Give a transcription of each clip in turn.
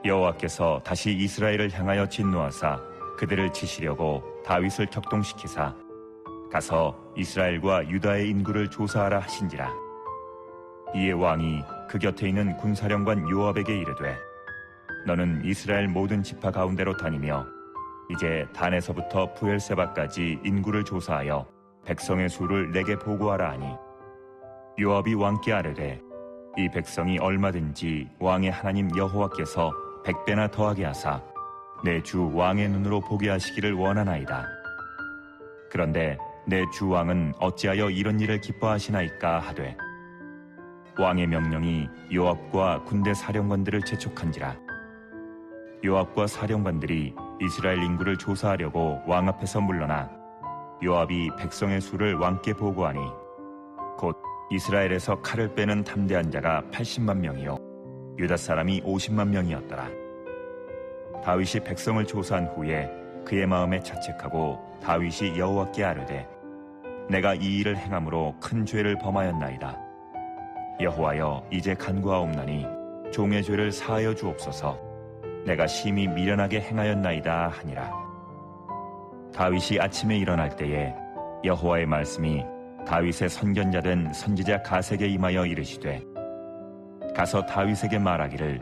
여호와께서 다시 이스라엘을 향하여 진노하사 그들을 치시려고 다윗을 격동시키사 가서 이스라엘과 유다의 인구를 조사하라 하신지라. 이에 왕이 그 곁에 있는 군사령관 요압에게 이르되 너는 이스라엘 모든 지파 가운데로 다니며 이제 단에서부터 부엘세바까지 인구를 조사하여 백성의 수를 내게 보고하라 하니 요압이 왕께 아뢰되 이 백성이 얼마든지 왕의 하나님 여호와께서 100배나 더하게 하사 내 주 왕의 눈으로 보게 하시기를 원하나이다. 그런데 내 주 왕은 어찌하여 이런 일을 기뻐하시나이까 하되 왕의 명령이 요압과 군대 사령관들을 재촉한지라. 요압과 사령관들이 이스라엘 인구를 조사하려고 왕 앞에서 물러나 요압이 백성의 수를 왕께 보고하니 곧 이스라엘에서 칼을 빼는 담대한 자가 80만 명이요 유다 사람이 50만 명이었더라. 다윗이 백성을 조사한 후에 그의 마음에 자책하고 다윗이 여호와께 아뢰되 내가 이 일을 행함으로 큰 죄를 범하였나이다. 여호와여 이제 간구하옵나니 종의 죄를 사하여 주옵소서. 내가 심히 미련하게 행하였나이다 하니라. 다윗이 아침에 일어날 때에 여호와의 말씀이 다윗의 선견자된 선지자 가색에 임하여 이르시되 가서 다윗에게 말하기를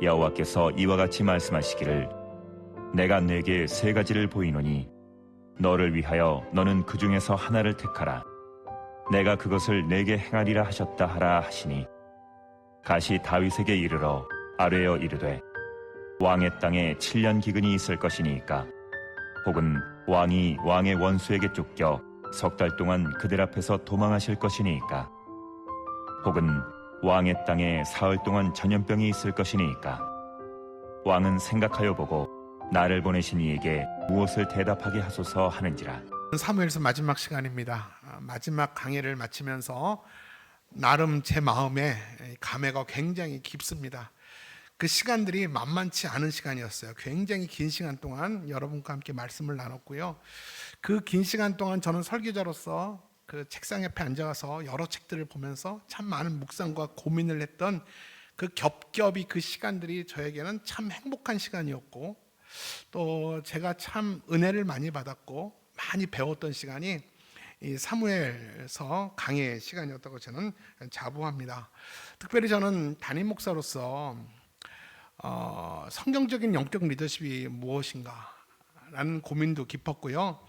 여호와께서 이와 같이 말씀하시기를 내가 내게 세 가지를 보이노니 너를 위하여 너는 그 중에서 하나를 택하라. 내가 그것을 내게 행하리라 하셨다 하라 하시니 가시 다윗에게 이르러 아뢰어 이르되 왕의 땅에 7년 기근이 있을 것이니까 혹은 왕이 왕의 원수에게 쫓겨 석 달 동안 그들 앞에서 도망하실 것이니까 혹은 왕의 땅에 사흘 동안 전염병이 있을 것이니까 왕은 생각하여 보고 나를 보내신 이에게 무엇을 대답하게 하소서 하는지라. 사무엘서 마지막 시간입니다. 마지막 강해를 마치면서 나름 제 마음에 감회가 굉장히 깊습니다. 그 시간들이 만만치 않은 시간이었어요. 굉장히 긴 시간 동안 여러분과 함께 말씀을 나눴고요. 그 긴 시간 동안 저는 설교자로서 그 책상 옆에 앉아서 여러 책들을 보면서 참 많은 묵상과 고민을 했던 그 겹겹이 그 시간들이 저에게는 참 행복한 시간이었고 또 제가 참 은혜를 많이 받았고 많이 배웠던 시간이 이 사무엘서 강의 시간이었다고 저는 자부합니다. 특별히 저는 담임 목사로서 성경적인 영적 리더십이 무엇인가 라는 고민도 깊었고요.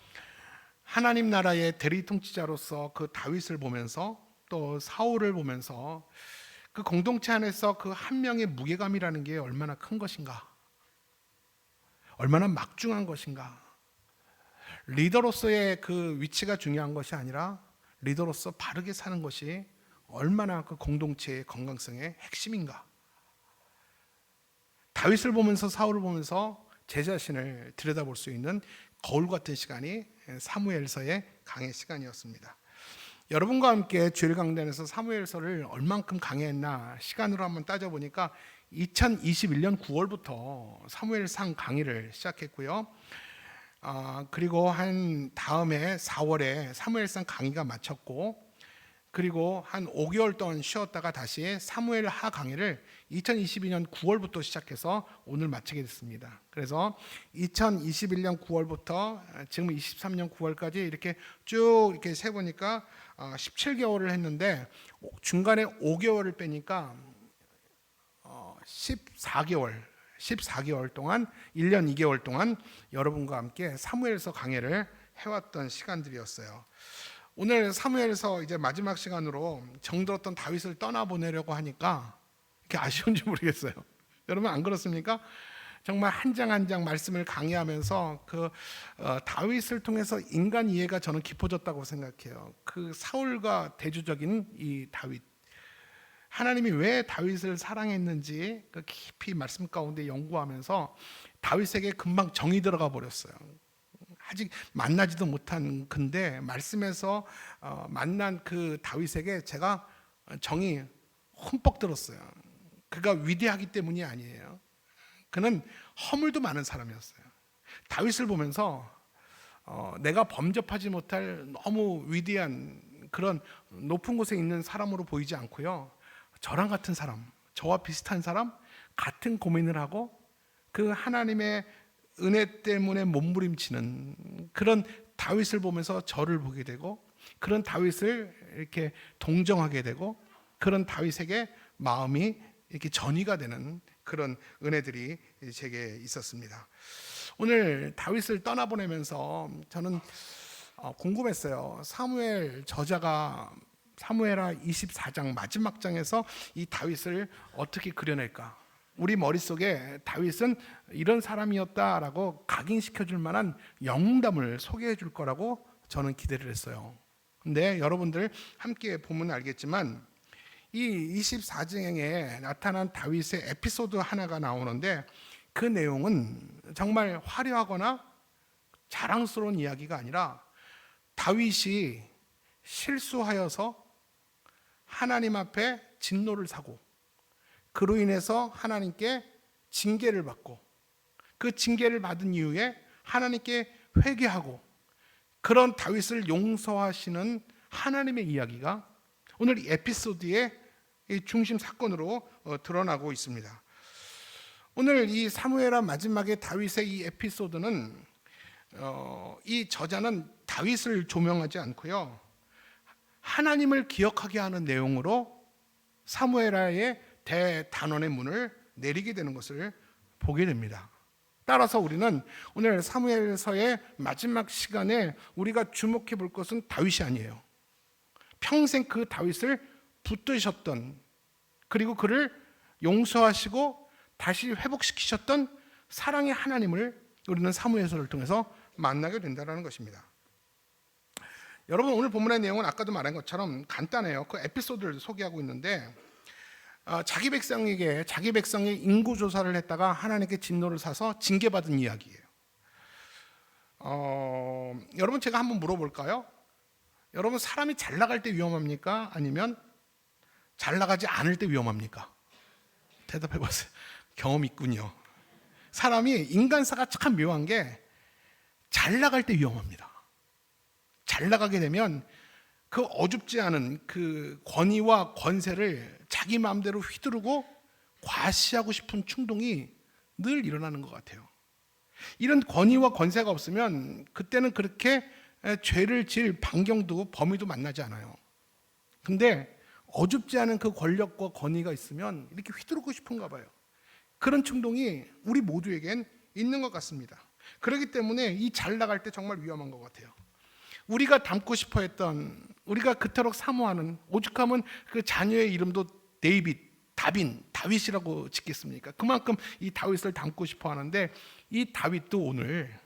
하나님 나라의 대리 통치자로서 그 다윗을 보면서 또 사울을 보면서 그 공동체 안에서 그 한 명의 무게감이라는 게 얼마나 큰 것인가, 얼마나 막중한 것인가. 리더로서의 그 위치가 중요한 것이 아니라 리더로서 바르게 사는 것이 얼마나 그 공동체의 건강성의 핵심인가. 다윗을 보면서 사울을 보면서 제 자신을 들여다볼 수 있는 거울 같은 시간이 사무엘서의 강해 시간이었습니다. 여러분과 함께 주일 강단에서 사무엘서를 얼만큼 강해했나 시간으로 한번 따져보니까 2021년 9월부터 사무엘상 강의를 시작했고요. 그리고 한 다음에 4월에 사무엘상 강의가 마쳤고 그리고 한 5개월 동안 쉬었다가 다시 사무엘 하 강의를 2022년 9월부터 시작해서 오늘 마치게 됐습니다. 그래서 2021년 9월부터 지금 23년 9월까지 이렇게 쭉 이렇게 세보니까 17개월을 했는데 중간에 5개월을 빼니까 14개월 동안 1년 2개월 동안 여러분과 함께 사무엘서 강해를 해왔던 시간들이었어요. 오늘 사무엘서 이제 마지막 시간으로 정들었던 다윗을 떠나보내려고 하니까 이렇게 아쉬운지 모르겠어요. 여러분 안 그렇습니까? 정말 한 장 한 장 말씀을 강의하면서 그 다윗을 통해서 인간 이해가 저는 깊어졌다고 생각해요. 그 사울과 대조적인 이 다윗, 하나님이 왜 다윗을 사랑했는지 그 깊이 말씀 가운데 연구하면서 다윗에게 금방 정이 들어가 버렸어요. 아직 만나지도 못한 근데 말씀에서 만난 그 다윗에게 제가 정이 흠뻑 들었어요. 그가 위대하기 때문이 아니에요. 그는 허물도 많은 사람이었어요. 다윗을 보면서 내가 범접하지 못할 너무 위대한 그런 높은 곳에 있는 사람으로 보이지 않고요. 저랑 같은 사람, 저와 비슷한 사람, 같은 고민을 하고 그 하나님의 은혜 때문에 몸부림치는 그런 다윗을 보면서 저를 보게 되고 그런 다윗을 이렇게 동정하게 되고 그런 다윗에게 마음이 이렇게 전이가 되는 그런 은혜들이 제게 있었습니다. 오늘 다윗을 떠나보내면서 저는 궁금했어요. 사무엘 저자가 사무엘하 24장 마지막 장에서 이 다윗을 어떻게 그려낼까? 우리 머릿속에 다윗은 이런 사람이었다라고 각인시켜줄 만한 영웅담을 소개해 줄 거라고 저는 기대를 했어요. 근데 여러분들 함께 보면 알겠지만 이 24장에 나타난 다윗의 에피소드 하나가 나오는데 그 내용은 정말 화려하거나 자랑스러운 이야기가 아니라 다윗이 실수하여서 하나님 앞에 진노를 사고 그로 인해서 하나님께 징계를 받고 그 징계를 받은 이후에 하나님께 회개하고 그런 다윗을 용서하시는 하나님의 이야기가 오늘 이 에피소드의 중심 사건으로 드러나고 있습니다. 오늘 이 사무엘하 마지막에 다윗의 이 에피소드는 이 저자는 다윗을 조명하지 않고요, 하나님을 기억하게 하는 내용으로 사무엘하의 대단원의 문을 내리게 되는 것을 보게 됩니다. 따라서 우리는 오늘 사무엘서의 마지막 시간에 우리가 주목해 볼 것은 다윗이 아니에요. 평생 그 다윗을 붙드셨던, 그리고 그를 용서하시고 다시 회복시키셨던 사랑의 하나님을 우리는 사무엘서를 통해서 만나게 된다는 것입니다. 여러분, 오늘 본문의 내용은 아까도 말한 것처럼 간단해요. 그 에피소드를 소개하고 있는데 자기 백성의 인구 조사를 했다가 하나님께 진노를 사서 징계받은 이야기예요. 여러분, 제가 한번 물어볼까요? 여러분, 사람이 잘 나갈 때 위험합니까? 아니면 잘 나가지 않을 때 위험합니까? 대답해 보세요. 경험 있군요. 사람이 인간사가 참 묘한 게 잘 나갈 때 위험합니다. 잘 나가게 되면 그 어줍지 않은 그 권위와 권세를 자기 마음대로 휘두르고 과시하고 싶은 충동이 늘 일어나는 것 같아요. 이런 권위와 권세가 없으면 그때는 그렇게 죄를 지을 반경도 범위도 만나지 않아요. 근데 어줍지 않은 그 권력과 권위가 있으면 이렇게 휘두르고 싶은가 봐요. 그런 충동이 우리 모두에겐 있는 것 같습니다. 그렇기 때문에 이 잘 나갈 때 정말 위험한 것 같아요. 우리가 닮고 싶어 했던, 우리가 그토록 사모하는, 오죽하면 그 자녀의 이름도 다윗이라고 짓겠습니까? 그만큼 이 다윗을 닮고 싶어 하는데 이 다윗도 오늘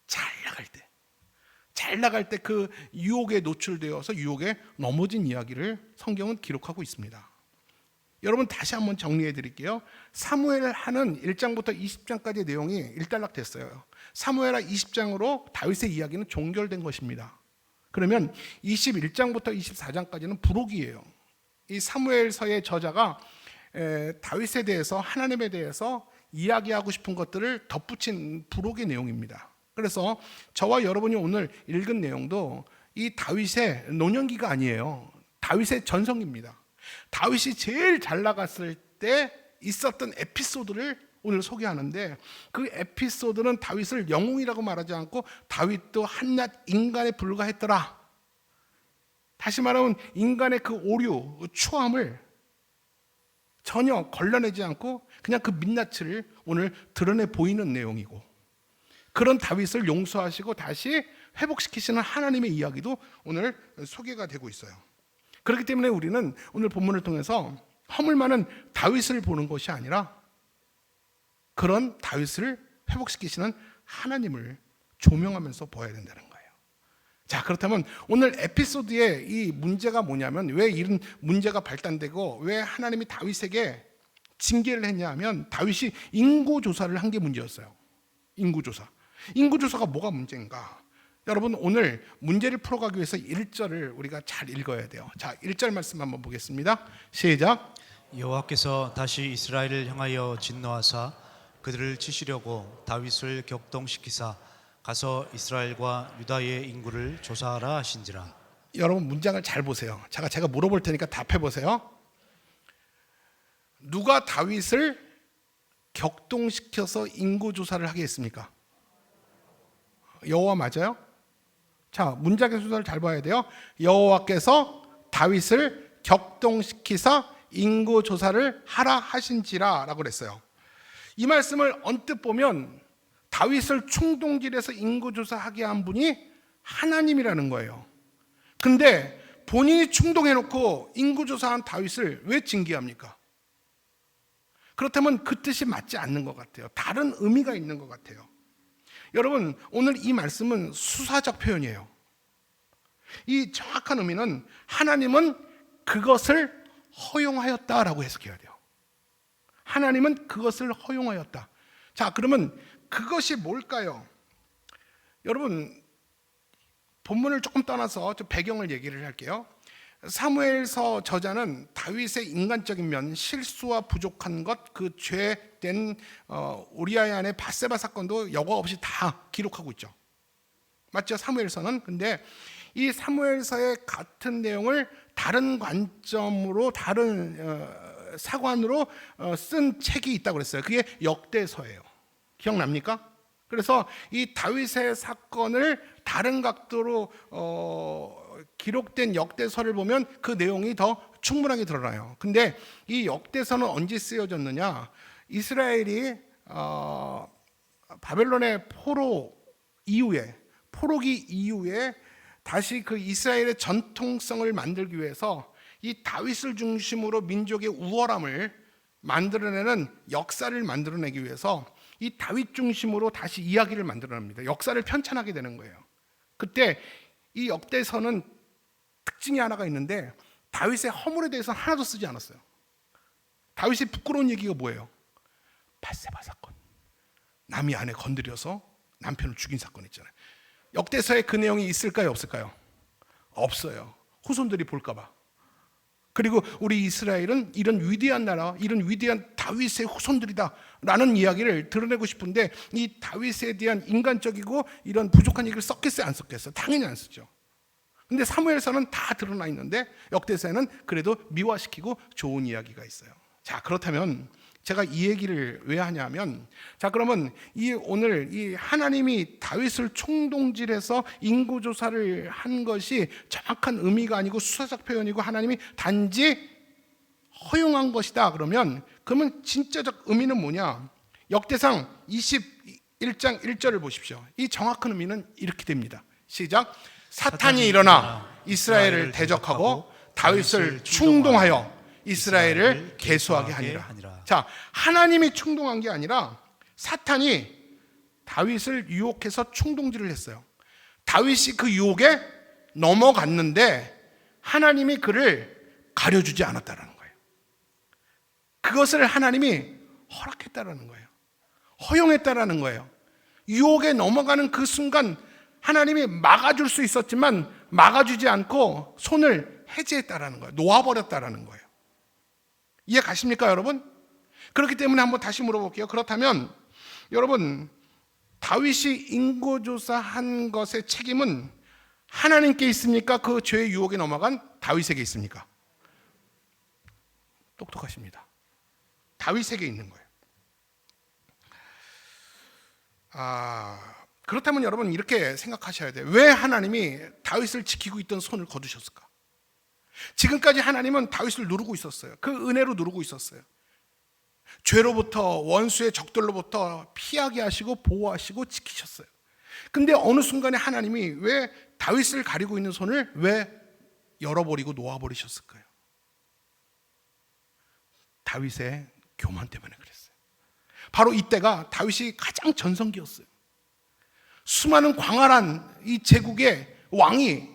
잘 나갈 때 그 유혹에 노출되어서 유혹에 넘어진 이야기를 성경은 기록하고 있습니다. 여러분, 다시 한번 정리해 드릴게요. 사무엘하는 1장부터 20장까지의 내용이 일단락됐어요. 사무엘하 20장으로 다윗의 이야기는 종결된 것입니다. 그러면 21장부터 24장까지는 부록이에요. 이 사무엘서의 저자가 다윗에 대해서, 하나님에 대해서 이야기하고 싶은 것들을 덧붙인 부록의 내용입니다. 그래서 저와 여러분이 오늘 읽은 내용도 이 다윗의 노년기가 아니에요. 다윗의 전성기입니다. 다윗이 제일 잘 나갔을 때 있었던 에피소드를 오늘 소개하는데, 그 에피소드는 다윗을 영웅이라고 말하지 않고 다윗도 한낱 인간에 불과했더라. 다시 말하면 인간의 그 오류, 추함을 전혀 걸러내지 않고 그냥 그 민낯을 오늘 드러내 보이는 내용이고, 그런 다윗을 용서하시고 다시 회복시키시는 하나님의 이야기도 오늘 소개가 되고 있어요. 그렇기 때문에 우리는 오늘 본문을 통해서 허물많은 다윗을 보는 것이 아니라 그런 다윗을 회복시키시는 하나님을 조명하면서 보아야 된다는 거예요. 자, 그렇다면 오늘 에피소드의 이 문제가 뭐냐면, 왜 이런 문제가 발단되고 왜 하나님이 다윗에게 징계를 했냐 하면, 다윗이 인구조사를 한 게 문제였어요. 인구조사가 뭐가 문제인가? 여러분, 오늘 문제를 풀어가기 위해서 1절을 우리가 잘 읽어야 돼요. 자, 1절 말씀 한번 보겠습니다. 시작. 여호와께서 다시 이스라엘을 향하여 진노하사 그들을 치시려고 다윗을 격동시키사 가서 이스라엘과 유다의 인구를 조사하라 하신지라. 여러분, 문장을 잘 보세요. 제가 물어볼 테니까 답해 보세요. 누가 다윗을 격동시켜서 인구 조사를 하게 했습니까? 여호와 맞아요? 자, 문장의 순서를 잘 봐야 돼요. 여호와께서 다윗을 격동시키사 인구 조사를 하라 하신지라 라고 그랬어요. 이 말씀을 언뜻 보면 다윗을 충동질해서 인구 조사하게 한 분이 하나님이라는 거예요. 근데 본인이 충동해놓고 인구 조사한 다윗을 왜 징계합니까? 그렇다면 그 뜻이 맞지 않는 것 같아요. 다른 의미가 있는 것 같아요. 여러분, 오늘 이 말씀은 수사적 표현이에요. 이 정확한 의미는 하나님은 그것을 허용하였다라고 해석해야 돼요. 하나님은 그것을 허용하였다. 자, 그러면 그것이 뭘까요? 여러분, 본문을 조금 떠나서 좀 배경을 얘기를 할게요. 사무엘서 저자는 다윗의 인간적인 면, 실수와 부족한 것, 그 죄된 우리아의 아내 밧세바 사건도 여과 없이 다 기록하고 있죠. 맞죠? 사무엘서는. 근데 이 사무엘서의 같은 내용을 다른 관점으로, 다른 사관으로 쓴 책이 있다고 그랬어요. 그게 역대서예요. 기억납니까? 그래서 이 다윗의 사건을 다른 각도로 기록된 역대서를 보면 그 내용이 더 충분하게 드러나요. 근데 이 역대서는 언제 쓰여졌느냐? 이스라엘이 바벨론의 포로기 이후에 다시 그 이스라엘의 전통성을 만들기 위해서 이 다윗을 중심으로 민족의 우월함을 만들어내는 역사를 만들어내기 위해서 이 다윗 중심으로 다시 이야기를 만들어냅니다. 역사를 편찬하게 되는 거예요. 그때 이 역대서는 특징이 하나가 있는데 다윗의 허물에 대해서 하나도 쓰지 않았어요. 다윗이 부끄러운 얘기가 뭐예요? 밧세바 사건. 남이 아내 건드려서 남편을 죽인 사건 있잖아요. 역대서에 그 내용이 있을까요? 없을까요? 없어요. 후손들이 볼까 봐. 그리고 우리 이스라엘은 이런 위대한 나라, 이런 위대한 다윗의 후손들이다 라는 이야기를 드러내고 싶은데 이 다윗에 대한 인간적이고 이런 부족한 얘기를 썼겠어요? 안 썼겠어요? 당연히 안 쓰죠. 근데 사무엘서는 다 드러나 있는데 역대서에는 그래도 미화시키고 좋은 이야기가 있어요. 자, 그렇다면 제가 이 얘기를 왜 하냐면, 자, 그러면 오늘 이 하나님이 다윗을 총동질해서 인구조사를 한 것이 정확한 의미가 아니고 수사적 표현이고 하나님이 단지 허용한 것이다. 그러면 진짜적 의미는 뭐냐? 역대상 21장 1절을 보십시오. 이 정확한 의미는 이렇게 됩니다. 시작. 사탄이 일어나 이스라엘을 대적하고 다윗을 충동하여 이스라엘을 계수하게 하니라. 자, 하나님이 충동한 게 아니라 사탄이 다윗을 유혹해서 충동질을 했어요. 다윗이 그 유혹에 넘어갔는데 하나님이 그를 가려주지 않았다라는 거예요. 그것을 하나님이 허락했다라는 거예요. 허용했다라는 거예요. 유혹에 넘어가는 그 순간 하나님이 막아줄 수 있었지만 막아주지 않고 손을 해제했다라는 거예요. 놓아버렸다라는 거예요. 이해 가십니까, 여러분? 그렇기 때문에 한번 다시 물어볼게요. 그렇다면 여러분, 다윗이 인구조사한 것의 책임은 하나님께 있습니까? 그 죄의 유혹에 넘어간 다윗에게 있습니까? 똑똑하십니다. 다윗에게 있는 거예요. 그렇다면 여러분 이렇게 생각하셔야 돼요. 왜 하나님이 다윗을 지키고 있던 손을 거두셨을까? 지금까지 하나님은 다윗을 누르고 있었어요. 그 은혜로 누르고 있었어요. 죄로부터, 원수의 적들로부터 피하게 하시고 보호하시고 지키셨어요. 근데 어느 순간에 하나님이 왜 다윗을 가리고 있는 손을 왜 열어버리고 놓아버리셨을까요? 다윗의 교만 때문에 그랬어요. 바로 이때가 다윗이 가장 전성기였어요. 수많은 광활한 이 제국의 왕이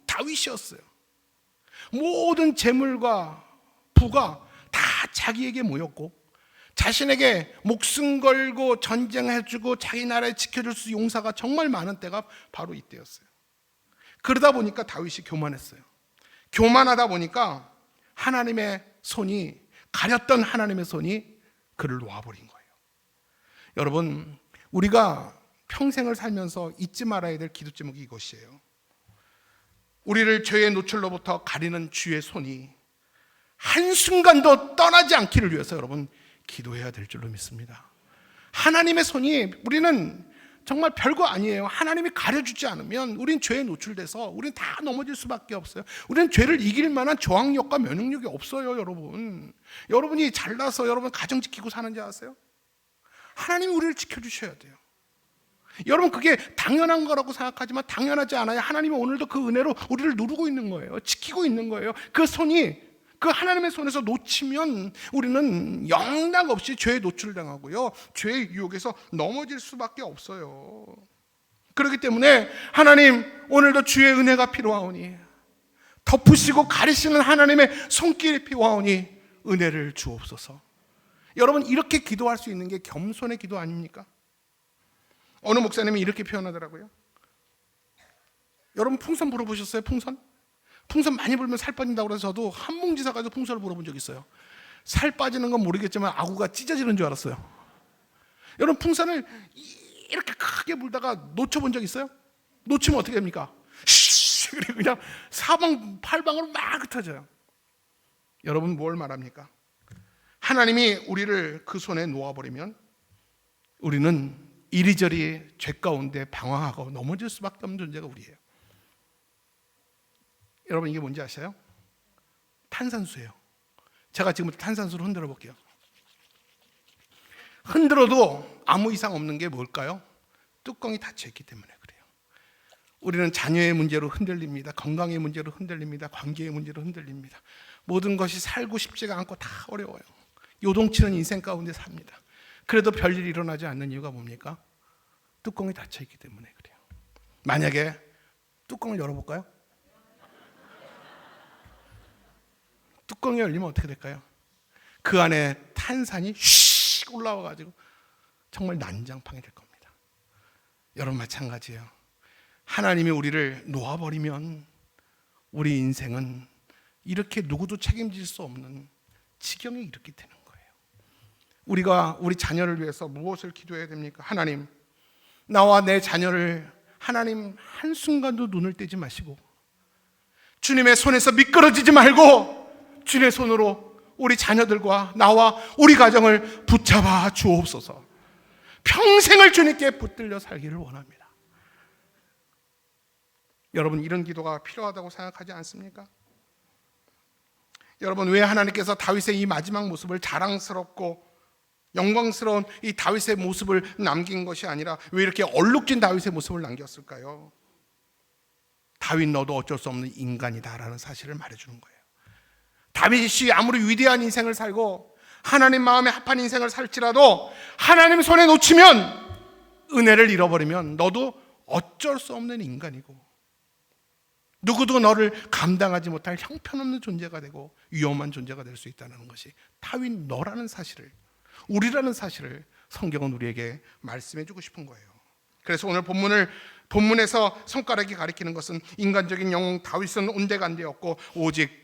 다윗이었어요. 모든 재물과 부가 다 자기에게 모였고 자신에게 목숨 걸고 전쟁해주고 자기 나라에 지켜줄 수 용사가 정말 많은 때가 바로 이때였어요. 그러다 보니까 다윗이 교만했어요. 교만하다 보니까 하나님의 손이, 가렸던 하나님의 손이 그를 놓아버린 거예요. 여러분, 우리가 평생을 살면서 잊지 말아야 될 기도 제목이 이것이에요. 우리를 죄의 노출로부터 가리는 주의 손이 한순간도 떠나지 않기를 위해서 여러분 기도해야 될 줄로 믿습니다. 하나님의 손이, 우리는 정말 별거 아니에요. 하나님이 가려주지 않으면 우린 죄에 노출돼서 우린 다 넘어질 수밖에 없어요. 우리는 죄를 이길 만한 저항력과 면역력이 없어요. 여러분이 잘나서 여러분 가정 지키고 사는지 아세요? 하나님이 우리를 지켜주셔야 돼요. 여러분, 그게 당연한 거라고 생각하지만 당연하지 않아요. 하나님이 오늘도 그 은혜로 우리를 누르고 있는 거예요. 지키고 있는 거예요. 그 손이, 그 하나님의 손에서 놓치면 우리는 영락 없이 죄에 노출당하고요, 죄의 유혹에서 넘어질 수밖에 없어요. 그렇기 때문에 하나님, 오늘도 주의 은혜가 필요하오니, 덮으시고 가리시는 하나님의 손길이 필요하오니 은혜를 주옵소서. 여러분, 이렇게 기도할 수 있는 게 겸손의 기도 아닙니까? 어느 목사님이 이렇게 표현하더라고요. 여러분, 풍선 불어보셨어요? 풍선 많이 불면 살 빠진다고 그래서 저도 한몽지사 가서 풍선을 불어본 적 있어요. 살 빠지는 건 모르겠지만 아구가 찢어지는 줄 알았어요. 여러분, 풍선을 이렇게 크게 불다가 놓쳐본 적 있어요? 놓치면 어떻게 됩니까? 그리고 그냥 사방 팔방으로 막 흩어져요. 여러분, 뭘 말합니까? 하나님이 우리를 그 손에 놓아버리면 우리는 이리저리 죄 가운데 방황하고 넘어질 수밖에 없는 존재가 우리예요. 여러분, 이게 뭔지 아세요? 탄산수예요. 제가 지금부터 탄산수를 흔들어 볼게요. 흔들어도 아무 이상 없는 게 뭘까요? 뚜껑이 닫혀 있기 때문에 그래요. 우리는 자녀의 문제로 흔들립니다. 건강의 문제로 흔들립니다. 관계의 문제로 흔들립니다. 모든 것이 살고 싶지가 않고 다 어려워요. 요동치는 인생 가운데 삽니다. 그래도 별일이 일어나지 않는 이유가 뭡니까? 뚜껑이 닫혀 있기 때문에 그래요. 만약에 뚜껑을 열어볼까요? 뚜껑이 열리면 어떻게 될까요? 그 안에 탄산이 슉 올라와가지고 정말 난장판이 될 겁니다. 여러분, 마찬가지예요. 하나님이 우리를 놓아버리면 우리 인생은 이렇게 누구도 책임질 수 없는 지경에 이렇게 되는 거예요. 우리가 우리 자녀를 위해서 무엇을 기도해야 됩니까? 하나님, 나와 내 자녀를 하나님 한순간도 눈을 떼지 마시고 주님의 손에서 미끄러지지 말고 주님의 손으로 우리 자녀들과 나와 우리 가정을 붙잡아 주옵소서. 평생을 주님께 붙들려 살기를 원합니다. 여러분, 이런 기도가 필요하다고 생각하지 않습니까? 여러분, 왜 하나님께서 다윗의 이 마지막 모습을 자랑스럽고 영광스러운 이 다윗의 모습을 남긴 것이 아니라 왜 이렇게 얼룩진 다윗의 모습을 남겼을까요? 다윗, 너도 어쩔 수 없는 인간이다라는 사실을 말해주는 거예요. 다윗이 아무리 위대한 인생을 살고 하나님 마음에 합한 인생을 살지라도 하나님 손에 놓치면, 은혜를 잃어버리면 너도 어쩔 수 없는 인간이고 누구도 너를 감당하지 못할 형편없는 존재가 되고 위험한 존재가 될 수 있다는 것이 다윗 너라는 사실을, 우리라는 사실을 성경은 우리에게 말씀해 주고 싶은 거예요. 그래서 오늘 본문에서 손가락이 가리키는 것은 인간적인 영웅 다윗은 온데간데였고 오직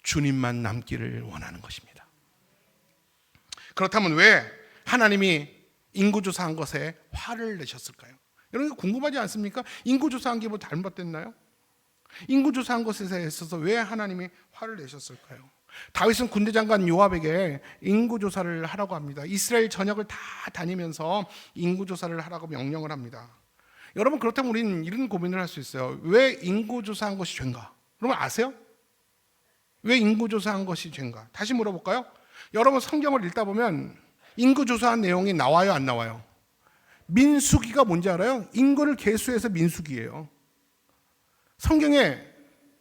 주님만 남기를 원하는 것입니다. 그렇다면 왜 하나님이 인구조사한 것에 화를 내셨을까요? 여러분, 궁금하지 않습니까? 인구조사한 게 뭐 잘못됐나요? 인구조사한 것에 있어서 왜 하나님이 화를 내셨을까요? 다윗은 군대장관 요압에게 인구조사를 하라고 합니다. 이스라엘 전역을 다 다니면서 인구조사를 하라고 명령을 합니다. 여러분, 그렇다면 우리는 이런 고민을 할 수 있어요. 왜 인구조사한 것이 죄인가? 여러분, 아세요? 왜 인구조사한 것이 죄인가? 다시 물어볼까요? 여러분, 성경을 읽다 보면 인구조사한 내용이 나와요, 안 나와요? 민수기가 뭔지 알아요? 인구를 계수해서 민수기예요. 성경에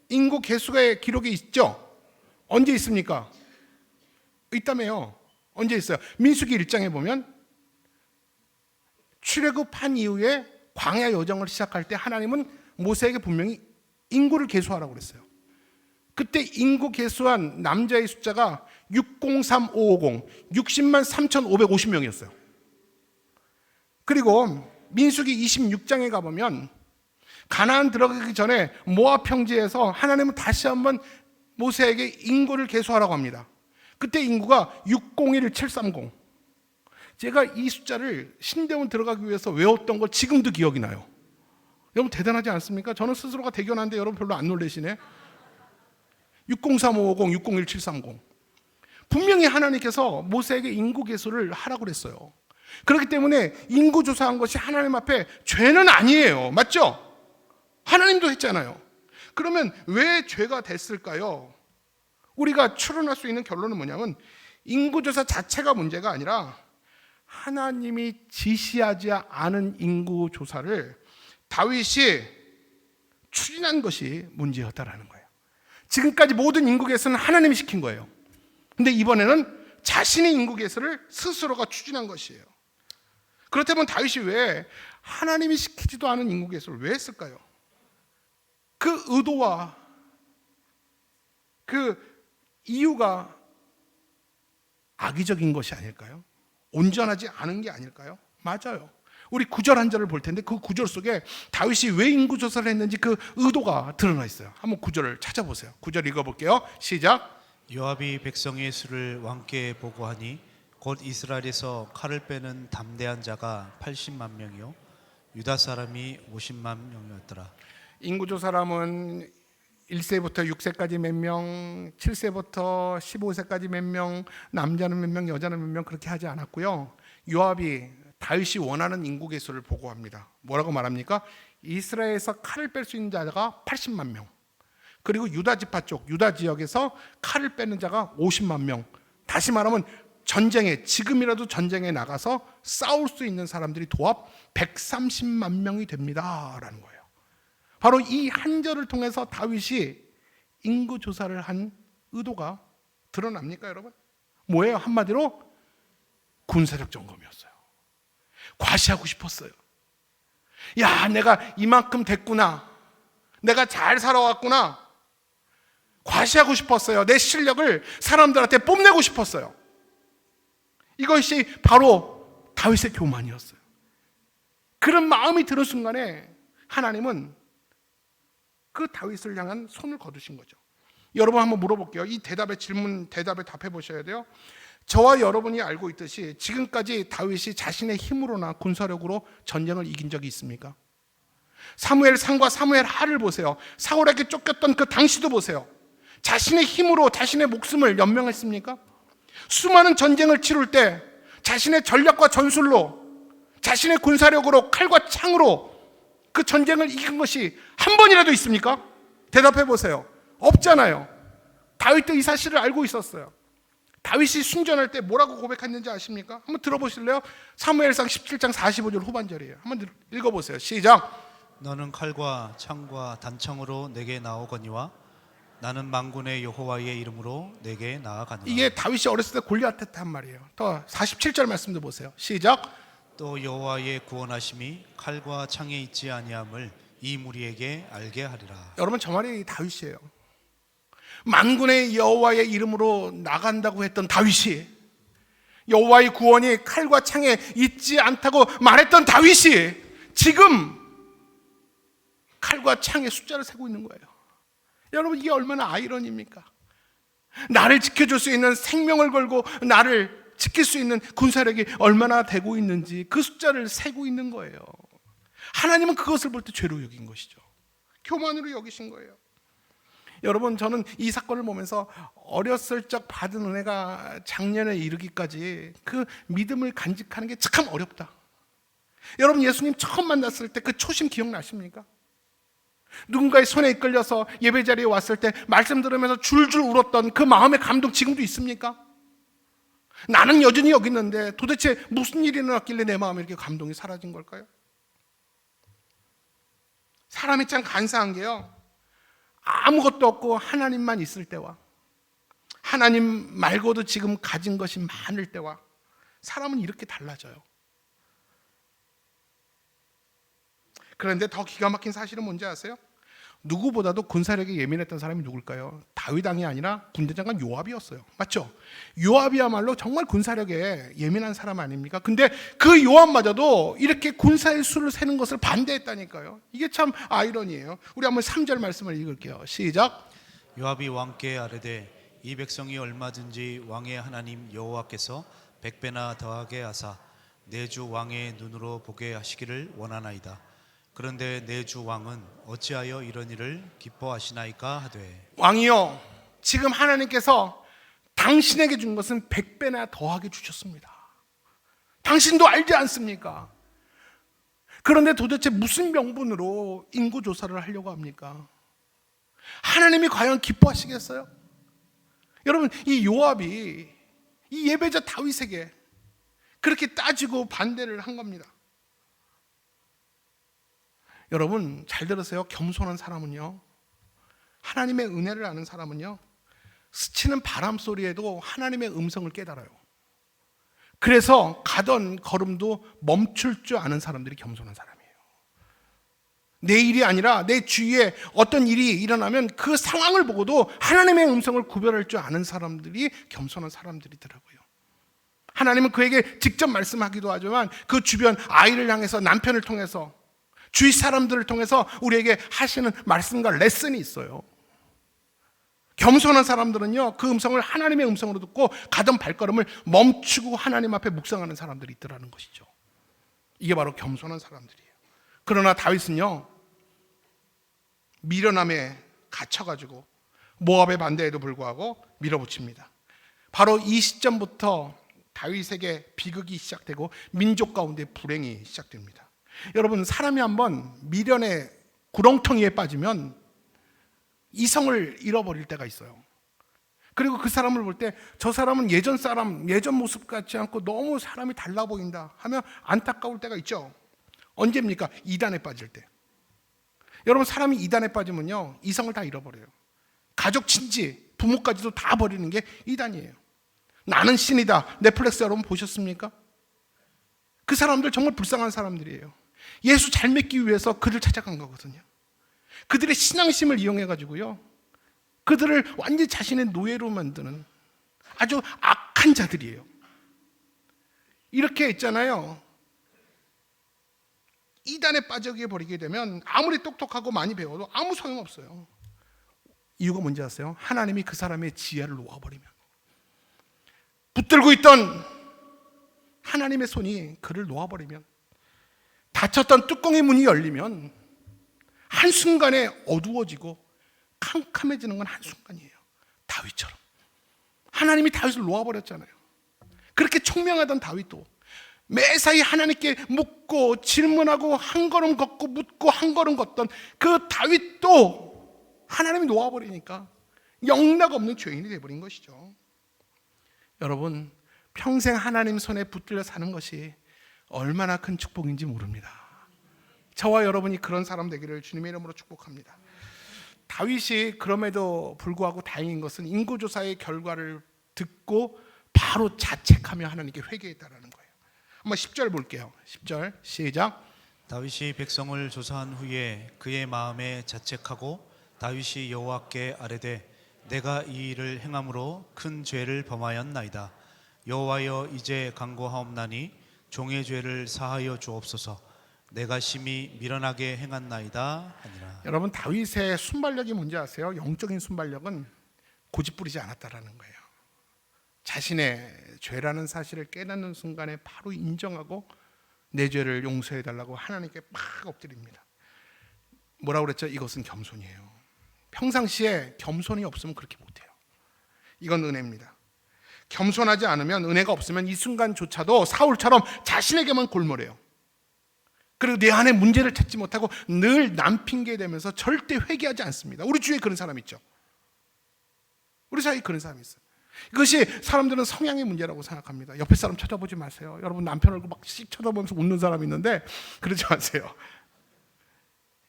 인구 계수의 기록이 있죠? 언제 있습니까? 있다며요. 언제 있어요? 민수기 1장에 보면 출애굽한 이후에 광야 여정을 시작할 때 하나님은 모세에게 분명히 인구를 계수하라고 그랬어요. 그때 인구 계수한 남자의 숫자가 603550, 60만 3,550명이었어요. 그리고 민수기 26장에 가보면 가나안 들어가기 전에 모압 평지에서 하나님은 다시 한번 모세에게 인구를 계수하라고 합니다. 그때 인구가 601730. 제가 이 숫자를 신대원 들어가기 위해서 외웠던 걸 지금도 기억이 나요. 여러분, 대단하지 않습니까? 저는 스스로가 대견한데 여러분 별로 안 놀라시네. 603550, 601730. 분명히 하나님께서 모세에게 인구계수를 하라고 그랬어요. 그렇기 때문에 인구조사한 것이 하나님 앞에 죄는 아니에요. 맞죠? 하나님도 했잖아요. 그러면 왜 죄가 됐을까요? 우리가 추론할 수 있는 결론은 뭐냐면 인구조사 자체가 문제가 아니라 하나님이 지시하지 않은 인구조사를 다윗이 추진한 것이 문제였다라는 거예요. 지금까지 모든 인구계수는 하나님이 시킨 거예요. 근데 이번에는 자신의 인구계수를 스스로가 추진한 것이에요. 그렇다면 다윗이 왜 하나님이 시키지도 않은 인구계수를 왜 했을까요? 그 의도와 그 이유가 악의적인 것이 아닐까요? 온전하지 않은 게 아닐까요? 맞아요. 우리 구절 한 절을 볼 텐데 그 구절 속에 다윗이 왜 인구조사를 했는지 그 의도가 드러나 있어요. 한번 구절을 찾아보세요. 구절 읽어볼게요. 시작. 요압이 백성의 수를 왕께 보고하니 곧 이스라엘에서 칼을 빼는 담대한 자가 80만 명이요 유다 사람이 50만 명이었더라. 인구조사람은 1세부터 6세까지 몇 명, 7세부터 15세까지 몇 명, 남자는 몇 명, 여자는 몇 명 그렇게 하지 않았고요. 요압이 다윗이 원하는 인구 계수를 보고합니다. 뭐라고 말합니까? 이스라엘에서 칼을 뺄 수 있는 자가 80만 명. 그리고 유다 지파 쪽, 유다 지역에서 칼을 빼는 자가 50만 명. 다시 말하면 전쟁에, 지금이라도 전쟁에 나가서 싸울 수 있는 사람들이 도합 130만 명이 됩니다라는 거예요. 바로 이 한 절을 통해서 다윗이 인구 조사를 한 의도가 드러납니까, 여러분? 뭐예요? 한마디로 군사력 점검이었어요. 과시하고 싶었어요. 야, 내가 이만큼 됐구나. 내가 잘 살아왔구나. 과시하고 싶었어요. 내 실력을 사람들한테 뽐내고 싶었어요. 이것이 바로 다윗의 교만이었어요. 그런 마음이 드는 순간에 하나님은 그 다윗을 향한 손을 거두신 거죠. 여러분 한번 물어볼게요. 이 대답에 답해 보셔야 돼요. 저와 여러분이 알고 있듯이 지금까지 다윗이 자신의 힘으로나 군사력으로 전쟁을 이긴 적이 있습니까? 사무엘 상과 사무엘 하를 보세요. 사울에게 쫓겼던 그 당시도 보세요. 자신의 힘으로 자신의 목숨을 연명했습니까? 수많은 전쟁을 치룰 때 자신의 전략과 전술로 자신의 군사력으로 칼과 창으로 그 전쟁을 이긴 것이 한 번이라도 있습니까? 대답해 보세요. 없잖아요. 다윗도 이 사실을 알고 있었어요. 다윗이 순전할 때 뭐라고 고백했는지 아십니까? 한번 들어보실래요? 사무엘상 17장 45절 후반절이에요. 한번 읽어보세요. 시작. 너는 칼과 창과 단창으로 내게 나오거니와 나는 만군의 여호와의 이름으로 내게 나아가노라. 이게 다윗이 어렸을 때 골리앗한테 한 말이에요. 더 47절 말씀도 보세요. 시작. 또 여호와의 구원하심이 칼과 창에 있지 아니함을 이 무리에게 알게 하리라. 여러분 저 말이 다윗이에요. 만군의 여호와의 이름으로 나간다고 했던 다윗이, 여호와의 구원이 칼과 창에 있지 않다고 말했던 다윗이 지금 칼과 창의 숫자를 세고 있는 거예요. 여러분 이게 얼마나 아이러니입니까? 나를 지켜줄 수 있는, 생명을 걸고 나를 지킬 수 있는 군사력이 얼마나 되고 있는지 그 숫자를 세고 있는 거예요. 하나님은 그것을 볼 때 죄로 여긴 것이죠. 교만으로 여기신 거예요. 여러분 저는 이 사건을 보면서 어렸을 적 받은 은혜가 작년에 이르기까지 그 믿음을 간직하는 게 참 어렵다. 여러분 예수님 처음 만났을 때 그 초심 기억나십니까? 누군가의 손에 이끌려서 예배 자리에 왔을 때 말씀 들으면서 줄줄 울었던 그 마음의 감동 지금도 있습니까? 나는 여전히 여기 있는데 도대체 무슨 일이 일어났길래 내 마음에 이렇게 감동이 사라진 걸까요? 사람이 참 간사한 게요, 아무것도 없고 하나님만 있을 때와 하나님 말고도 지금 가진 것이 많을 때와 사람은 이렇게 달라져요. 그런데 더 기가 막힌 사실은 뭔지 아세요? 누구보다도 군사력에 예민했던 사람이 누굴까요? 다윗 왕이 아니라 군대장관 요압이었어요. 맞죠? 요압이야말로 정말 군사력에 예민한 사람 아닙니까? 근데 그 요압마저도 이렇게 군사의 수를 세는 것을 반대했다니까요. 이게 참 아이러니예요. 우리 한번 3절 말씀을 읽을게요. 시작. 요압이 왕께 아뢰되 이 백성이 얼마든지 왕의 하나님 여호와께서 100배나 더하게 하사 내 주 왕의 눈으로 보게 하시기를 원하나이다. 그런데 내 주 왕은 어찌하여 이런 일을 기뻐하시나이까 하되. 왕이요, 지금 하나님께서 당신에게 준 것은 100배나 더하게 주셨습니다. 당신도 알지 않습니까? 그런데 도대체 무슨 명분으로 인구조사를 하려고 합니까? 하나님이 과연 기뻐하시겠어요? 여러분, 이 요압이 이 예배자 다윗에게 그렇게 따지고 반대를 한 겁니다. 여러분 잘 들으세요. 겸손한 사람은요, 하나님의 은혜를 아는 사람은요, 스치는 바람 소리에도 하나님의 음성을 깨달아요. 그래서 가던 걸음도 멈출 줄 아는 사람들이 겸손한 사람이에요. 내 일이 아니라 내 주위에 어떤 일이 일어나면 그 상황을 보고도 하나님의 음성을 구별할 줄 아는 사람들이 겸손한 사람들이더라고요. 하나님은 그에게 직접 말씀하기도 하지만 그 주변 아이를 향해서, 남편을 통해서, 주위 사람들을 통해서 우리에게 하시는 말씀과 레슨이 있어요. 겸손한 사람들은요, 그 음성을 하나님의 음성으로 듣고 가던 발걸음을 멈추고 하나님 앞에 묵상하는 사람들이 있더라는 것이죠. 이게 바로 겸손한 사람들이에요. 그러나 다윗은요, 미련함에 갇혀가지고 모압의 반대에도 불구하고 밀어붙입니다. 바로 이 시점부터 다윗에게 비극이 시작되고 민족 가운데 불행이 시작됩니다. 여러분, 사람이 한번 미련의 구렁텅이에 빠지면 이성을 잃어버릴 때가 있어요. 그리고 그 사람을 볼 때 저 사람은 예전 사람, 예전 모습 같지 않고 너무 사람이 달라 보인다 하면 안타까울 때가 있죠. 언제입니까? 이단에 빠질 때. 여러분, 사람이 이단에 빠지면요, 이성을 다 잃어버려요. 가족, 친지, 부모까지도 다 버리는 게 이단이에요. 나는 신이다. 넷플릭스 여러분 보셨습니까? 그 사람들 정말 불쌍한 사람들이에요. 예수 잘 믿기 위해서 그를 찾아간 거거든요. 그들의 신앙심을 이용해가지고요, 그들을 완전히 자신의 노예로 만드는 아주 악한 자들이에요. 이렇게 있잖아요. 이단에 빠져게 버리게 되면 아무리 똑똑하고 많이 배워도 아무 소용없어요. 이유가 뭔지 아세요? 하나님이 그 사람의 지혜를 놓아버리면, 붙들고 있던 하나님의 손이 그를 놓아버리면, 닫혔던 뚜껑의 문이 열리면 한순간에 어두워지고 캄캄해지는 건 한순간이에요. 다윗처럼 하나님이 다윗을 놓아버렸잖아요. 그렇게 총명하던 다윗도 매사에 하나님께 묻고 질문하고 한 걸음 걷고 묻고 한 걸음 걷던 그 다윗도 하나님이 놓아버리니까 영락 없는 죄인이 되어버린 것이죠. 여러분, 평생 하나님 손에 붙들려 사는 것이 얼마나 큰 축복인지 모릅니다. 저와 여러분이 그런 사람 되기를 주님의 이름으로 축복합니다. 다윗이 그럼에도 불구하고 다행인 것은 인구조사의 결과를 듣고 바로 자책하며 하나님께 회개했다라는 거예요. 한번 10절 볼게요. 10절 시작. 다윗이 백성을 조사한 후에 그의 마음에 자책하고 다윗이 여호와께 아뢰되 내가 이 일을 행함으로 큰 죄를 범하였나이다. 여호와여, 이제 간구하옵나니 종의 죄를 사하여 주옵소서. 내가 심히 미련하게 행한나이다 하니라. 여러분, 다윗의 순발력이 뭔지 아세요? 영적인 순발력은 고집부리지 않았다라는 거예요. 자신의 죄라는 사실을 깨닫는 순간에 바로 인정하고 내 죄를 용서해달라고 하나님께 막 엎드립니다. 뭐라고 그랬죠? 이것은 겸손이에요. 평상시에 겸손이 없으면 그렇게 못해요. 이건 은혜입니다. 겸손하지 않으면, 은혜가 없으면 이 순간조차도 사울처럼 자신에게만 골몰해요. 그리고 내 안에 문제를 찾지 못하고 늘 남 핑계대면서 절대 회개하지 않습니다. 우리 주위에 그런 사람 있죠. 우리 사이에 그런 사람이 있어요. 이것이 사람들은 성향의 문제라고 생각합니다. 옆에 사람 쳐다보지 마세요. 여러분, 남편 얼굴 막 씩 쳐다보면서 웃는 사람이 있는데 그러지 마세요.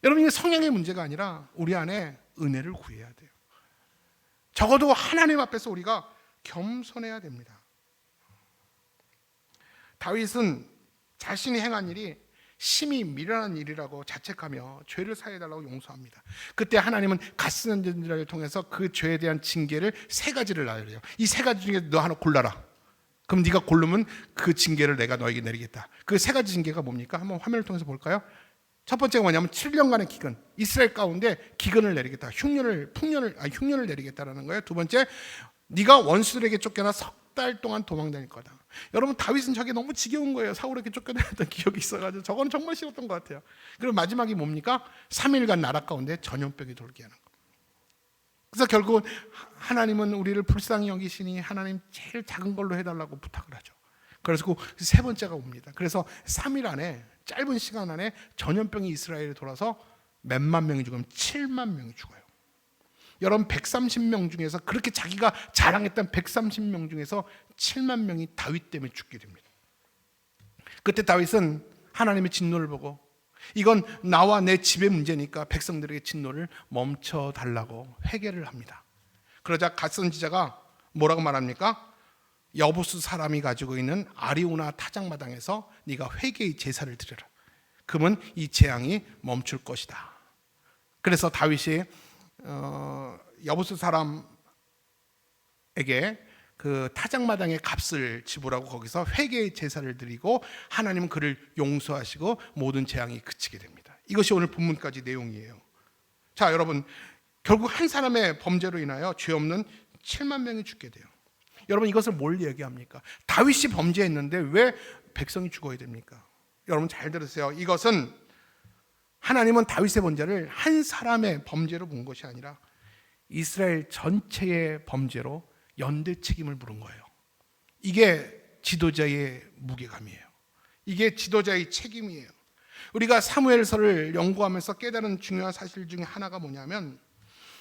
여러분, 이게 성향의 문제가 아니라 우리 안에 은혜를 구해야 돼요. 적어도 하나님 앞에서 우리가 겸손해야 됩니다. 다윗은 자신이 행한 일이 심히 미련한 일이라고 자책하며 죄를 사해달라고 용서합니다. 그때 하나님은 갓선지자를 통해서 그 죄에 대한 징계를 3가지를 나열해요. 이 3가지 중에 너 하나 골라라. 그럼 네가 고르면 그 징계를 내가 너에게 내리겠다. 그 3가지 징계가 뭡니까? 한번 화면을 통해서 볼까요? 첫 번째가 뭐냐면 7년간의 기근, 이스라엘 가운데 기근을 내리겠다. 흉년을 내리겠다라는 거예요. 두 번째, 네가 원수들에게 쫓겨나 10달 동안 도망다닐 거다. 여러분, 다윗은 저게 너무 지겨운 거예요. 사울에게 쫓겨다녔던 기억이 있어가지고 저건 정말 싫었던 것 같아요. 그리고 마지막이 뭡니까? 3일간 나라 가운데 전염병이 돌게 하는 거. 그래서 결국 하나님은 우리를 불쌍히 여기시니 하나님 제일 작은 걸로 해달라고 부탁을 하죠. 그래서 그 세 번째가 옵니다. 그래서 3일 안에, 짧은 시간 안에 전염병이 이스라엘에 돌아서 몇만 명이 죽으면 7만 명이 죽어요. 여러분 130명 중에서, 그렇게 자기가 자랑했던 130명 중에서 7만 명이 다윗 때문에 죽게 됩니다. 그때 다윗은 하나님의 진노를 보고 이건 나와 내 집의 문제니까 백성들에게 진노를 멈춰달라고 회개를 합니다. 그러자 갓 선지자가 뭐라고 말합니까? 여부수 사람이 가지고 있는 아리우나 타작마당에서 네가 회개의 제사를 드려라. 그러면 이 재앙이 멈출 것이다. 그래서 다윗이 여부수 사람에게 그 타작마당의 값을 지불하고 거기서 회개의 제사를 드리고 하나님은 그를 용서하시고 모든 재앙이 그치게 됩니다. 이것이 오늘 본문까지 내용이에요. 자, 여러분, 결국 한 사람의 범죄로 인하여 죄 없는 7만 명이 죽게 돼요. 여러분, 이것을 뭘 얘기합니까? 다윗이 범죄했는데 왜 백성이 죽어야 됩니까? 여러분 잘 들으세요. 이것은 하나님은 다윗의 범죄를 한 사람의 범죄로 본 것이 아니라 이스라엘 전체의 범죄로 연대 책임을 물은 거예요. 이게 지도자의 무게감이에요. 이게 지도자의 책임이에요. 우리가 사무엘서를 연구하면서 깨달은 중요한 사실 중에 하나가 뭐냐면,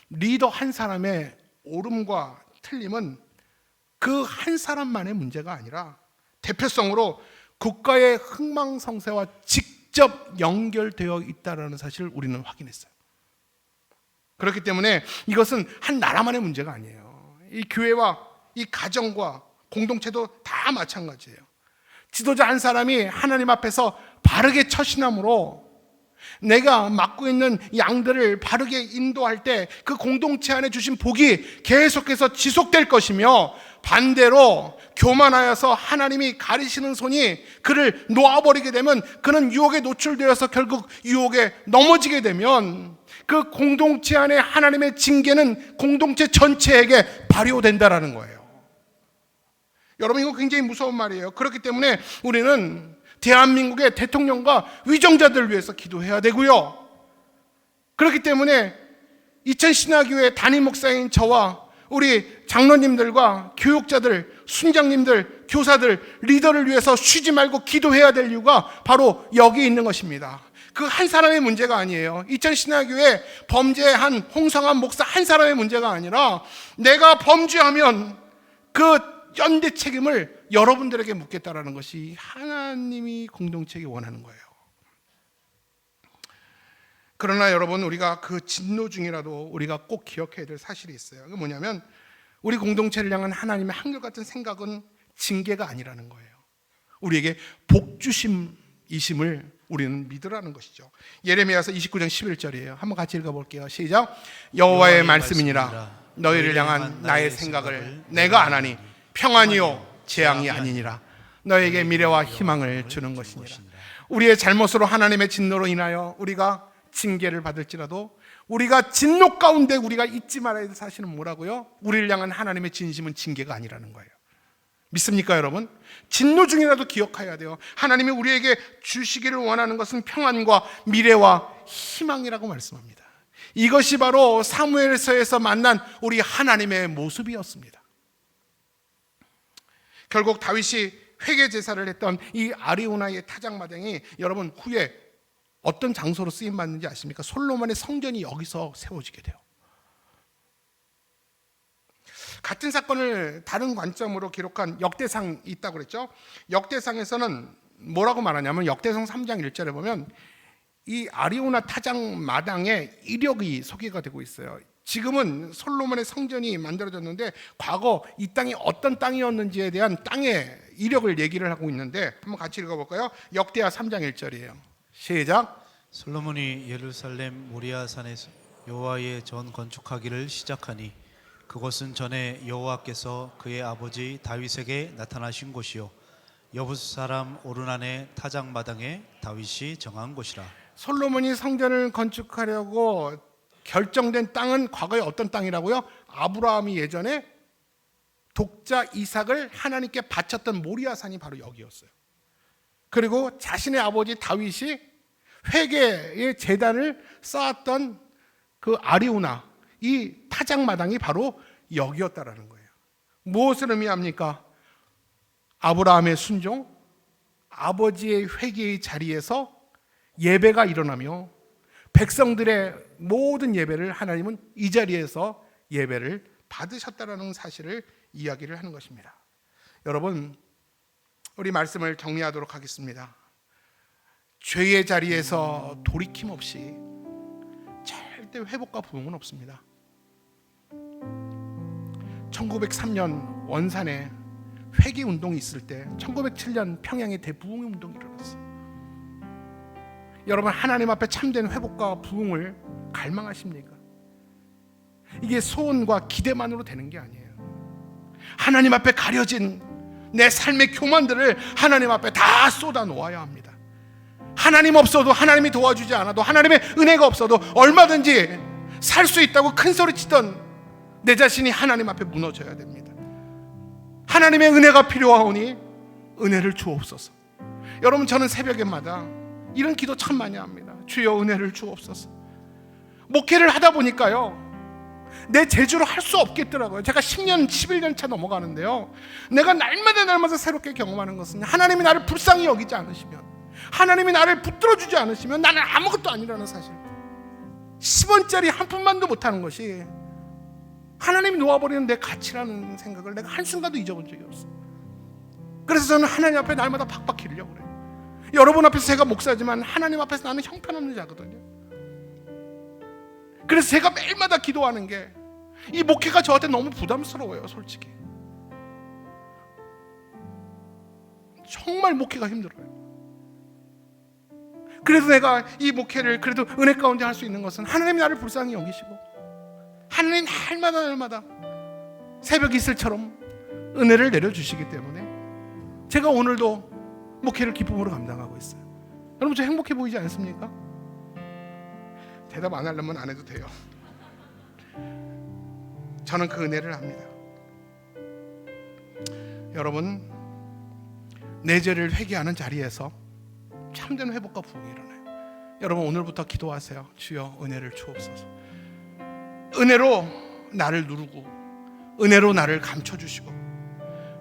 리더 한 사람의 옳음과 틀림은 그 한 사람만의 문제가 아니라 대표성으로 국가의 흥망성쇠와 직접 연결되어 있다는 사실을 우리는 확인했어요. 그렇기 때문에 이것은 한 나라만의 문제가 아니에요. 이 교회와 이 가정과 공동체도 다 마찬가지예요. 지도자 한 사람이 하나님 앞에서 바르게 처신함으로 내가 맡고 있는 양들을 바르게 인도할 때 그 공동체 안에 주신 복이 계속해서 지속될 것이며, 반대로 교만하여서 하나님이 가리시는 손이 그를 놓아버리게 되면 그는 유혹에 노출되어서 결국 유혹에 넘어지게 되면 그 공동체 안에 하나님의 징계는 공동체 전체에게 발효된다라는 거예요. 여러분, 이거 굉장히 무서운 말이에요. 그렇기 때문에 우리는 대한민국의 대통령과 위정자들을 위해서 기도해야 되고요. 그렇기 때문에 이천신화교회 담임 목사인 저와 우리 장로님들과 교육자들, 순장님들, 교사들, 리더를 위해서 쉬지 말고 기도해야 될 이유가 바로 여기 있는 것입니다. 그 한 사람의 문제가 아니에요. 이천신화교회 범죄한 홍성환 목사 한 사람의 문제가 아니라 내가 범죄하면 그 연대 책임을 여러분들에게 묻겠다라는 것이 하나님이 공동체에게 원하는 거예요. 그러나 여러분, 우리가 그 진노 중이라도 우리가 꼭 기억해야 될 사실이 있어요. 그게 뭐냐면, 우리 공동체를 향한 하나님의 한결같은 생각은 징계가 아니라는 거예요. 우리에게 복주심이심을 우리는 믿으라는 것이죠. 예레미야서 29장 11절이에요. 한번 같이 읽어볼게요. 시작. 여호와의 말씀이니라. 너희를 향한 나의 생각을 내가 아나니 평안이요 재앙이 아니니라. 너에게 미래와 희망을 주는 것이니라. 우리의 잘못으로 하나님의 진노로 인하여 우리가 징계를 받을지라도 우리가 진노 가운데 우리가 잊지 말아야 될 사실은 뭐라고요? 우리를 향한 하나님의 진심은 징계가 아니라는 거예요. 믿습니까, 여러분? 진노 중이라도 기억해야 돼요. 하나님이 우리에게 주시기를 원하는 것은 평안과 미래와 희망이라고 말씀합니다. 이것이 바로 사무엘서에서 만난 우리 하나님의 모습이었습니다. 결국 다윗이 회개 제사를 했던 이 아리우나의 타작마당이 여러분 후에 어떤 장소로 쓰임 받는지 아십니까? 솔로몬의 성전이 여기서 세워지게 돼요. 같은 사건을 다른 관점으로 기록한 역대상이 있다고 그랬죠. 역대상에서는 뭐라고 말하냐면, 역대상 3장 1절에 보면 이 아리우나 타작마당의 이력이 소개가 되고 있어요. 지금은 솔로몬의 성전이 만들어졌는데 과거 이 땅이 어떤 땅이었는지에 대한 땅의 이력을 얘기를 하고 있는데, 한번 같이 읽어볼까요? 역대하 3장 1절이에요. 시작. 솔로몬이 예루살렘 모리아산에서 여호와의 전 건축하기를 시작하니 그곳은 전에 여호와께서 그의 아버지 다윗에게 나타나신 곳이요 여부스 사람 오르난의 타작마당에 다윗이 정한 곳이라. 솔로몬이 성전을 건축하려고 결정된 땅은 과거에 어떤 땅이라고요? 아브라함이 예전에 독자 이삭을 하나님께 바쳤던 모리아산이 바로 여기였어요. 그리고 자신의 아버지 다윗이 회개의 제단을 쌓았던 그 아리우나, 이 타작마당이 바로 여기였다라는 거예요. 무엇을 의미합니까? 아브라함의 순종, 아버지의 회개의 자리에서 예배가 일어나며 백성들의 모든 예배를 하나님은 이 자리에서 예배를 받으셨다라는 사실을 이야기를 하는 것입니다. 여러분, 우리 말씀을 정리하도록 하겠습니다. 죄의 자리에서 돌이킴 없이 절대 회복과 부흥은 없습니다. 1903년 원산에 회개 운동이 있을 때 1907년 평양에 대부흥 운동이 일어났어요. 여러분, 하나님 앞에 참된 회복과 부흥을 갈망하십니까? 이게 소원과 기대만으로 되는 게 아니에요. 하나님 앞에 가려진 내 삶의 교만들을 하나님 앞에 다 쏟아 놓아야 합니다. 하나님 없어도, 하나님이 도와주지 않아도, 하나님의 은혜가 없어도 얼마든지 살 수 있다고 큰 소리 치던 내 자신이 하나님 앞에 무너져야 됩니다. 하나님의 은혜가 필요하오니 은혜를 주옵소서. 여러분, 저는 새벽에마다 이런 기도 참 많이 합니다. 주여 은혜를 주옵소서. 목회를 하다 보니까요, 내 재주로 할 수 없겠더라고요. 제가 10년, 11년 차 넘어가는데요, 내가 날마다 새롭게 경험하는 것은 하나님이 나를 불쌍히 여기지 않으시면, 하나님이 나를 붙들어주지 않으시면 나는 아무것도 아니라는 사실. 10원짜리 한 푼만도 못하는 것이 하나님이 놓아버리는 내 가치라는 생각을 내가 한순간도 잊어본 적이 없어요. 그래서 저는 하나님 앞에 날마다 박박 기르려고 그래요. 여러분 앞에서 제가 목사지만 하나님 앞에서 나는 형편없는 자거든요. 그래서 제가 매일마다 기도하는 게, 이 목회가 저한테 너무 부담스러워요. 솔직히 정말 목회가 힘들어요. 그래서 내가 이 목회를 그래도 은혜 가운데 할 수 있는 것은 하나님이 나를 불쌍히 여기시고, 하나님 날마다 새벽 이슬처럼 은혜를 내려주시기 때문에 제가 오늘도 목회를 기쁨으로 감당하고 있어요. 여러분, 저 행복해 보이지 않습니까? 대답 안 하려면 안 해도 돼요. 저는 그 은혜를 압니다. 여러분, 내 죄를 회개하는 자리에서 참된 회복과 부흥이 일어나요. 여러분, 오늘부터 기도하세요. 주여 은혜를 주옵소서. 은혜로 나를 누르고, 은혜로 나를 감춰주시고,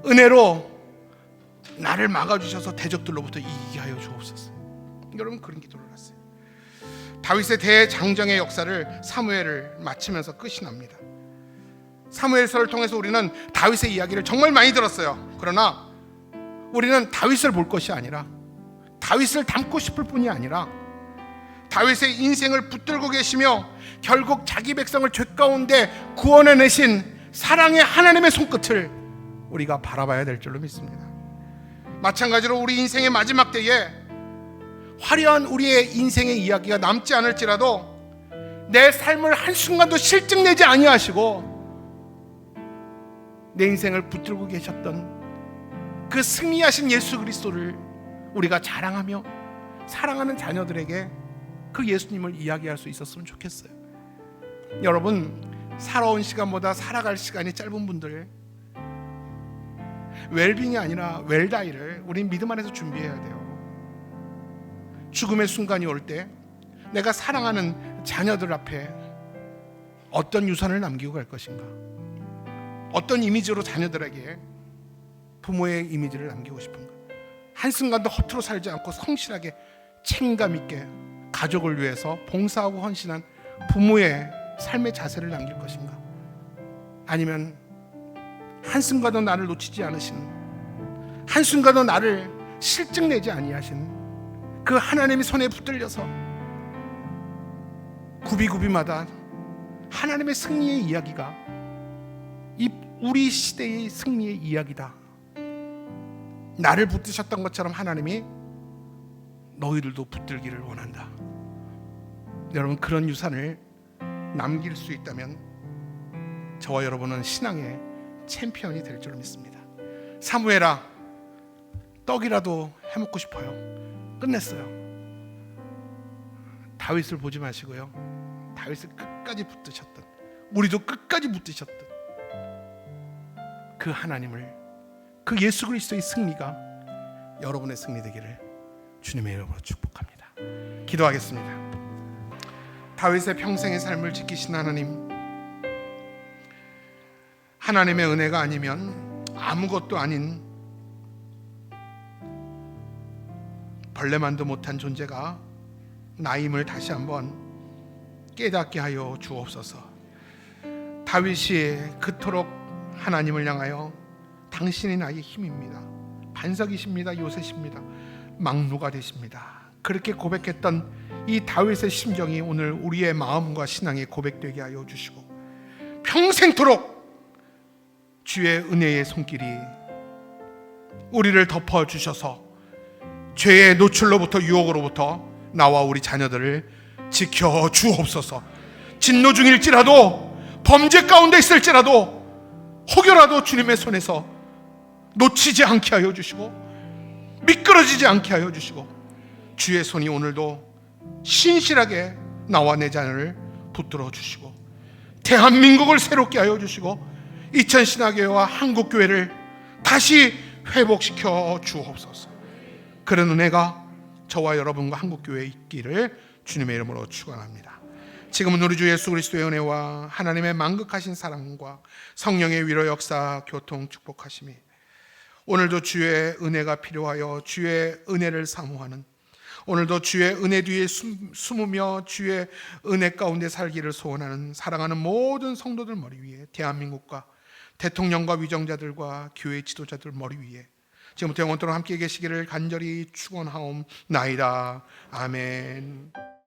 은혜로 나를 막아주셔서 대적들로부터 이기게 하여 주옵소서. 여러분, 그런 기도를 했어요. 다윗의 대장정의 역사를 사무엘을 마치면서 끝이 납니다. 사무엘서를 통해서 우리는 다윗의 이야기를 정말 많이 들었어요. 그러나 우리는 다윗을 볼 것이 아니라, 다윗을 닮고 싶을 뿐이 아니라, 다윗의 인생을 붙들고 계시며 결국 자기 백성을 죄 가운데 구원해내신 사랑의 하나님의 손끝을 우리가 바라봐야 될 줄로 믿습니다. 마찬가지로 우리 인생의 마지막 때에 화려한 우리의 인생의 이야기가 남지 않을지라도 내 삶을 한순간도 실증내지 아니하시고 내 인생을 붙들고 계셨던 그 승리하신 예수 그리스도를 우리가 자랑하며 사랑하는 자녀들에게 그 예수님을 이야기할 수 있었으면 좋겠어요. 여러분, 살아온 시간보다 살아갈 시간이 짧은 분들, 웰빙이 아니라 웰다이를 우린 믿음 안에서 준비해야 돼요. 죽음의 순간이 올 때 내가 사랑하는 자녀들 앞에 어떤 유산을 남기고 갈 것인가, 어떤 이미지로 자녀들에게 부모의 이미지를 남기고 싶은가, 한순간도 허투루 살지 않고 성실하게 책임감 있게 가족을 위해서 봉사하고 헌신한 부모의 삶의 자세를 남길 것인가, 아니면 한순간도 나를 놓치지 않으신, 한순간도 나를 실증내지 아니하신 그 하나님의 손에 붙들려서 구비구비마다 하나님의 승리의 이야기가 이 우리 시대의 승리의 이야기다. 나를 붙드셨던 것처럼 하나님이 너희들도 붙들기를 원한다. 여러분, 그런 유산을 남길 수 있다면 저와 여러분은 신앙의 챔피언이 될 줄 믿습니다. 사무엘아, 떡이라도 해먹고 싶어요. 끝냈어요. 다윗을 보지 마시고요, 다윗을 끝까지 붙드셨던, 우리도 끝까지 붙드셨던 그 하나님을, 그 예수 그리스도의 승리가 여러분의 승리 되기를 주님의 이름으로 축복합니다. 기도하겠습니다. 다윗의 평생의 삶을 지키신 하나님, 하나님의 은혜가 아니면 아무것도 아닌 벌레만도 못한 존재가 나임을 다시 한번 깨닫게 하여 주옵소서. 다윗이 그토록 하나님을 향하여 당신이 나의 힘입니다, 반석이십니다, 요새십니다, 막루가 되십니다, 그렇게 고백했던 이 다윗의 심정이 오늘 우리의 마음과 신앙에 고백되게 하여 주시고, 평생토록 주의 은혜의 손길이 우리를 덮어주셔서 죄의 노출로부터, 유혹으로부터 나와 우리 자녀들을 지켜 주옵소서. 진노 중일지라도, 범죄 가운데 있을지라도 혹여라도 주님의 손에서 놓치지 않게 하여 주시고 미끄러지지 않게 하여 주시고, 주의 손이 오늘도 신실하게 나와 내 자녀를 붙들어 주시고 대한민국을 새롭게 하여 주시고 이천신학교회와 한국교회를 다시 회복시켜 주옵소서. 그런 은혜가 저와 여러분과 한국교회에 있기를 주님의 이름으로 축원합니다. 지금은 우리 주 예수 그리스도의 은혜와 하나님의 만극하신 사랑과 성령의 위로 역사 교통 축복하심이 오늘도 주의 은혜가 필요하여 주의 은혜를 사모하는, 오늘도 주의 은혜 뒤에 숨으며 주의 은혜 가운데 살기를 소원하는 사랑하는 모든 성도들 머리 위에, 대한민국과 대통령과 위정자들과 교회 지도자들 머리 위에 지금부터 영원토록 함께 계시기를 간절히 축원하옵나이다. 아멘.